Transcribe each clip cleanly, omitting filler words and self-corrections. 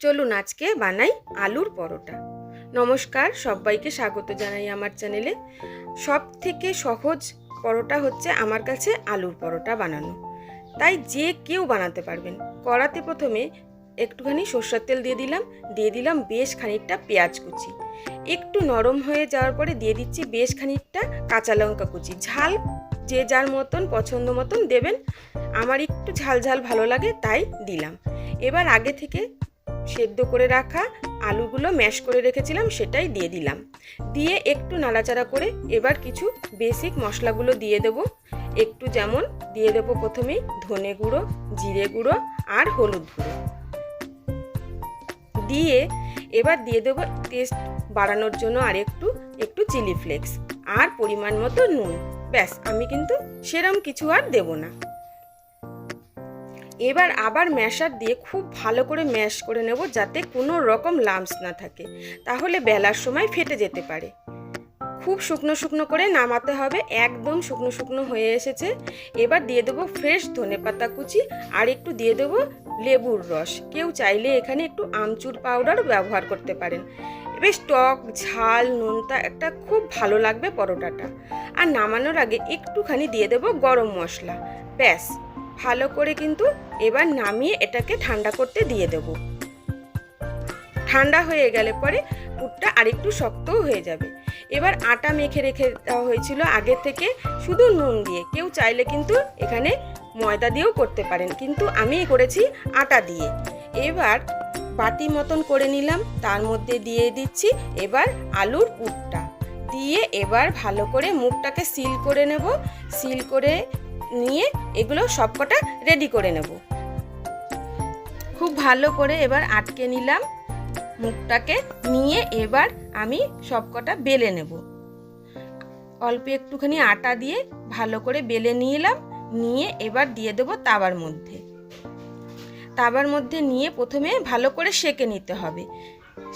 চলুন আজকে বানাই আলুর পরোটা। নমস্কার, সবাইকে স্বাগত জানাই আমার চ্যানেলে। সব থেকে সহজ পরোটা হচ্ছে আমার কাছে আলুর পরোটা বানানো, তাই যে কেউ বানাতে পারবেন। কড়াতে প্রথমে একটুখানি সরষের তেল দিয়ে দিলাম বেশ খানিকটা পেঁয়াজ কুচি। একটু নরম হয়ে যাওয়ার পরে দিয়ে দিচ্ছি বেশ খানিকটা কাঁচা লঙ্কা কুচি। ঝাল যে যার মতন পছন্দ মতন দেবেন, আমার একটু ঝাল ঝাল ভালো লাগে তাই দিলাম। এবার আগে থেকে সেদ্ধ করে রাখা আলুগুলো ম্যাশ করে রেখেছিলাম সেটাই দিয়ে দিলাম। দিয়ে একটু নাড়াচাড়া করে এবার কিছু বেসিক মশলাগুলো দিয়ে দেব। একটু যেমন দিয়ে দেব প্রথমেই ধনে গুঁড়ো, জিরে গুঁড়ো আর হলুদ গুঁড়ো দিয়ে এবার দিয়ে দেব টেস্ট বাড়ানোর জন্য আর একটু চিলি ফ্লেক্স আর পরিমাণ মতো নুন। ব্যাস, আমি কিন্তু সেরম কিছু আর দেব না। এবার আবার ম্যাশার দিয়ে খুব ভালো করে ম্যাশ করে নেব, যাতে কোনো রকম লাম্পস না থাকে, তাহলে বেলার সময় ফেটে যেতে পারে। খুব শুকনো শুকনো করে নামাতে হবে, একদম শুকনো শুকনো হয়ে এসেছে। এবার দিয়ে দেবো ফ্রেশ ধনেপাতা কুচি আর একটু দিয়ে দেবো লেবুর রস। কেউ চাইলে এখানে একটু আমচুর পাউডার ব্যবহার করতে পারেন। বেশ টক ঝাল নোনতা একটা খুব ভালো লাগবে পরোটাটা। আর নামানোর আগে একটুখানি দিয়ে দেবো গরম মশলা। ব্যাস, ভালো করে কিন্তু এবার নামিয়ে এটাকে ঠান্ডা করতে দিয়ে দেব। ঠান্ডা হয়ে গেলে পরে পুরটা আরেকটু শক্তও হয়ে যাবে। এবার আটা মেখে রেখে দেওয়া হয়েছিল আগে থেকে শুধু নুন দিয়ে। কেউ চাইলে কিন্তু এখানে ময়দা দিয়েও করতে পারেন, কিন্তু আমি করেছি আটা দিয়ে। এবার বাটি মতন করে নিলাম, তার মধ্যে দিয়ে দিচ্ছি এবার আলুর পুরটা দিয়ে এবার ভালো করে মুখটাকে সিল করে নেব। সিল করে নিয়ে এগুলো সবকটা রেডি করে নেব। খুব ভালো করে এবার আটকে নিলাম মুখটাকে, নিয়ে এবার আমি সবকটা বেলে নেব। অল্প একটুখানি আটা দিয়ে ভালো করে বেলে নিলাম, নিয়ে এবার দিয়ে দেব তাওয়ার মধ্যে। তাওয়ার মধ্যে নিয়ে প্রথমে ভালো করে সেঁকে নিতে হবে।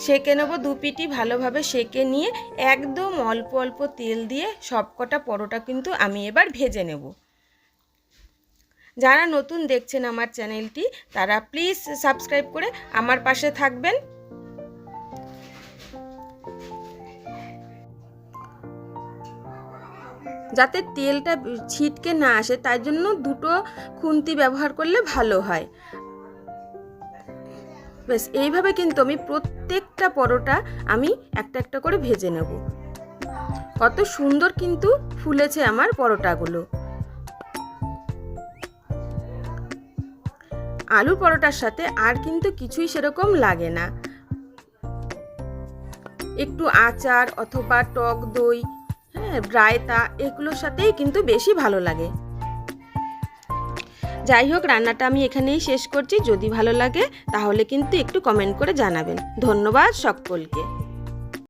সেঁকে নেব দুপিটি ভালোভাবে সেঁকে নিয়ে একদম অল্প অল্প তেল দিয়ে সবকটা পরোটা কিন্তু আমি এবার ভেজে নেব। যারা নতুন দেখছেন আমার চ্যানেলটি, তারা প্লিজ সাবস্ক্রাইব করে আমার পাশে থাকবেন। যাতে তেলটা ছিটকে না আসে তাই জন্য দুটো খুন্তি ব্যবহার করলে ভালো হয়। বেশ, এইভাবে কিন্তু আমি প্রত্যেকটা পরোটা আমি একটা একটা করে ভেজে নেব। কত সুন্দর কিন্তু ফুলেছে আমার পরোটাগুলো। আলু পরোটার সাথে আর কিন্তু কিছুই সেরকম লাগে না। একটু আচার অথবা টক দই, রায়তা, এগুলোর সাথেই কিন্তু বেশি ভালো লাগে। যাই হোক, রান্নাটা আমি এখানেই শেষ করছি। যদি ভালো লাগে তাহলে কিন্তু একটু কমেন্ট করে জানাবেন। ধন্যবাদ সকলকে।